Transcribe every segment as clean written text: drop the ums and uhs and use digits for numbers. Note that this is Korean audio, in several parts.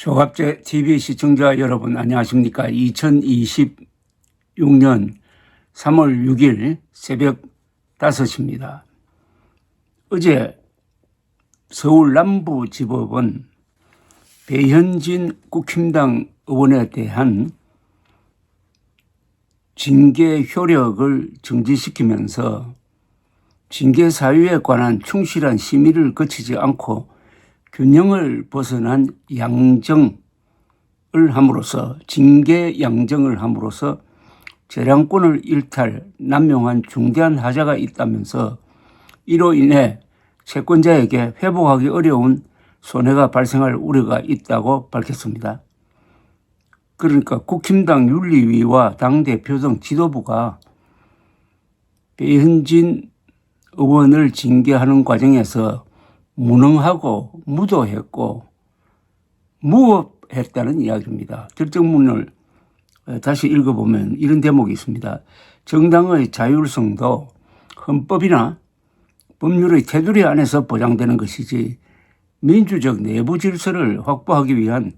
조갑제 TV 시청자 여러분 안녕하십니까. 2026년 3월 6일 새벽 5시입니다. 어제 서울 남부지법은 배현진 국힘당 의원에 대한 징계 효력을 정지시키면서 징계 사유에 관한 충실한 심의를 거치지 않고 균형을 벗어난 양정을 함으로써 징계 양정을 함으로써 재량권을 일탈, 남용한 중대한 하자가 있다면서 이로 인해 채권자에게 회복하기 어려운 손해가 발생할 우려가 있다고 밝혔습니다. 그러니까 국힘당 윤리위와 당대표 등 지도부가 배현진 의원을 징계하는 과정에서 무능하고 무도했고 무업했다는 이야기입니다. 결정문을 다시 읽어보면 이런 대목이 있습니다. 정당의 자율성도 헌법이나 법률의 테두리 안에서 보장되는 것이지 민주적 내부 질서를 확보하기 위한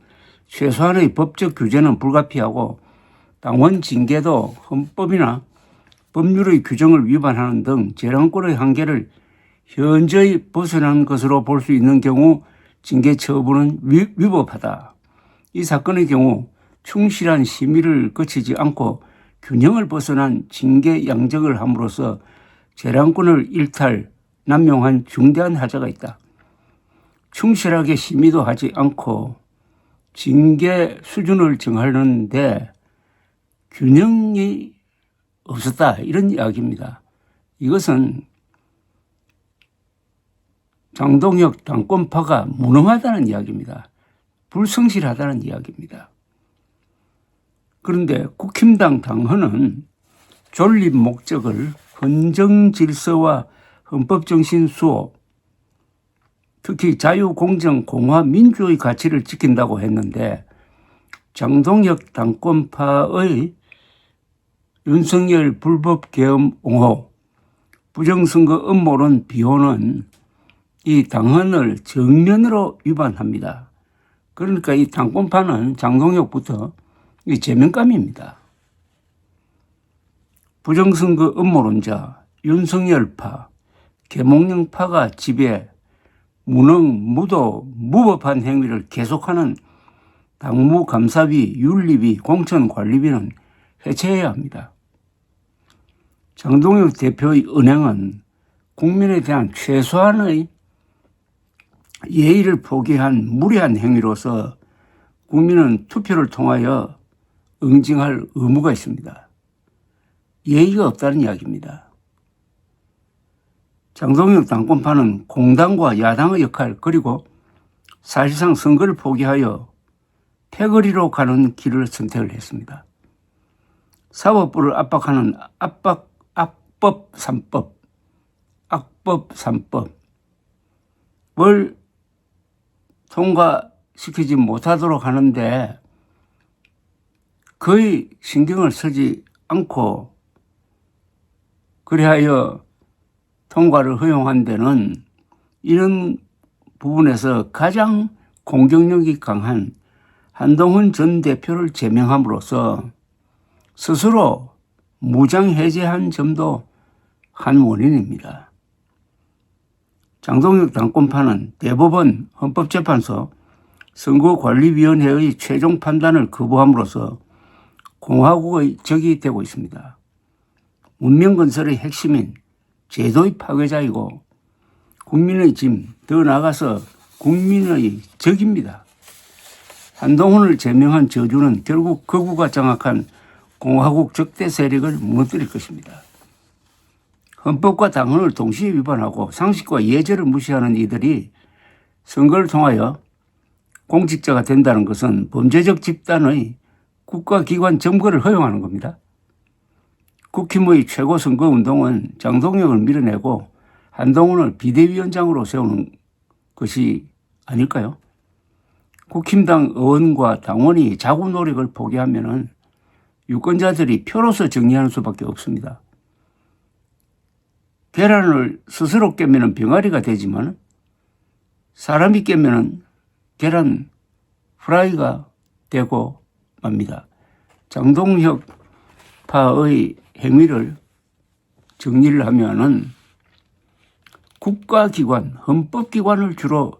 최소한의 법적 규제는 불가피하고 당원 징계도 헌법이나 법률의 규정을 위반하는 등 재량권의 한계를 현저히 벗어난 것으로 볼 수 있는 경우 징계 처분은 위법하다. 이 사건의 경우 충실한 심의를 거치지 않고 균형을 벗어난 징계 양정을 함으로써 재량권을 일탈, 남용한 중대한 하자가 있다. 충실하게 심의도 하지 않고 징계 수준을 정하는데 균형이 없었다. 이런 이야기입니다. 이것은 장동혁 당권파가 무능하다는 이야기입니다. 불성실하다는 이야기입니다. 그런데 국힘당 당헌은 존립 목적을 헌정 질서와 헌법 정신 수호, 특히 자유, 공정, 공화, 민주의 가치를 지킨다고 했는데 장동혁 당권파의 윤석열 불법 계엄 옹호, 부정선거 음모론 비호는 이 당헌을 정면으로 위반합니다. 그러니까 이 당권파는 장동혁부터 이 제명감입니다. 부정선거 음모론자, 윤석열파, 계몽령파가 지배, 무능, 무도, 무법한 행위를 계속하는 당무감사위, 윤리위, 공천관리위는 해체해야 합니다. 장동혁 대표의 은행은 국민에 대한 최소한의 예의를 포기한 무리한 행위로서 국민은 투표를 통하여 응징할 의무가 있습니다. 예의가 없다는 이야기입니다. 장동혁 당권파는 공당과 야당의 역할 그리고 사실상 선거를 포기하여 패거리로 가는 길을 선택을 했습니다. 사법부를 압박하는 악법 3법, 악법 3법을 통과시키지 못하도록 하는데 거의 신경을 쓰지 않고 그리하여 통과를 허용한 데는 이런 부분에서 가장 공격력이 강한 한동훈 전 대표를 제명함으로써 스스로 무장해제한 점도 한 원인입니다. 장동혁 당권파는 대법원, 헌법재판소, 선거관리위원회의 최종 판단을 거부함으로써 공화국의 적이 되고 있습니다. 문명건설의 핵심인 제도의 파괴자이고 국민의 짐, 더 나아가서 국민의 적입니다. 한동훈을 제명한 저주는 결국 거구가 장악한 공화국 적대 세력을 무너뜨릴 것입니다. 헌법과 당헌을 동시에 위반하고 상식과 예절을 무시하는 이들이 선거를 통하여 공직자가 된다는 것은 범죄적 집단의 국가기관 점거를 허용하는 겁니다. 국힘의 최고 선거운동은 장동혁을 밀어내고 한동훈을 비대위원장으로 세우는 것이 아닐까요? 국힘당 의원과 당원이 자구 노력을 포기하면 유권자들이 표로서 정리하는 수밖에 없습니다. 계란을 스스로 깨면 병아리가 되지만 사람이 깨면 계란 프라이가 되고 맙니다. 장동혁파의 행위를 정리를 하면은 국가기관, 헌법기관을 주로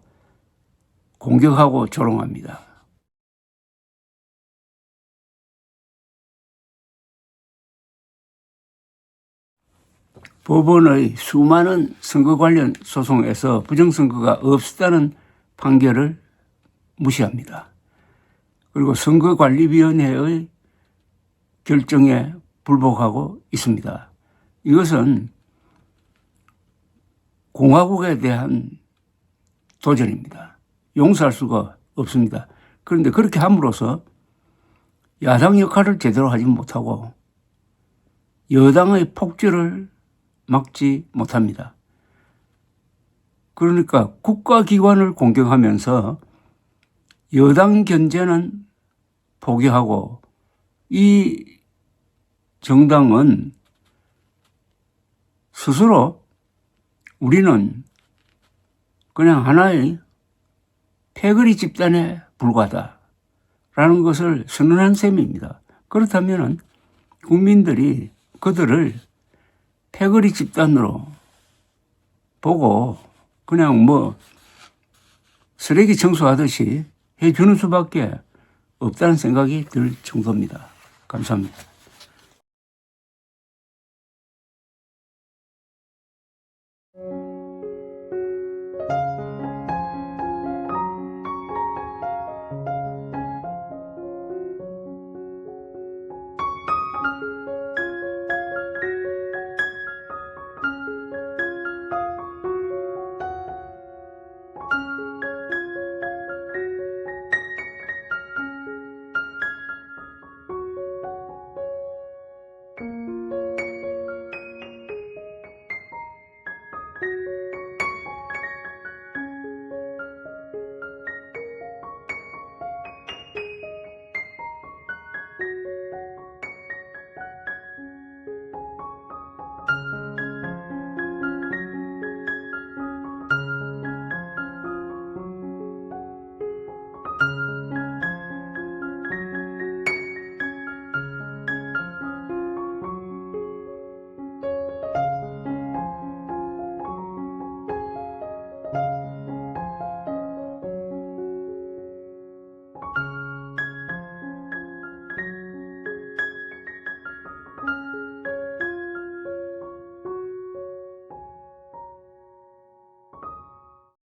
공격하고 조롱합니다. 법원의 수많은 선거 관련 소송에서 부정선거가 없었다는 판결을 무시합니다. 그리고 선거관리위원회의 결정에 불복하고 있습니다. 이것은 공화국에 대한 도전입니다. 용서할 수가 없습니다. 그런데 그렇게 함으로써 야당 역할을 제대로 하지 못하고 여당의 폭주를 막지 못합니다. 그러니까 국가기관을 공격하면서 여당 견제는 포기하고 이 정당은 스스로 우리는 그냥 하나의 패거리 집단에 불과하다라는 것을 선언한 셈입니다. 그렇다면 국민들이 그들을 패거리 집단으로 보고 그냥 쓰레기 청소하듯이 해주는 수밖에 없다는 생각이 들 정도입니다. 감사합니다.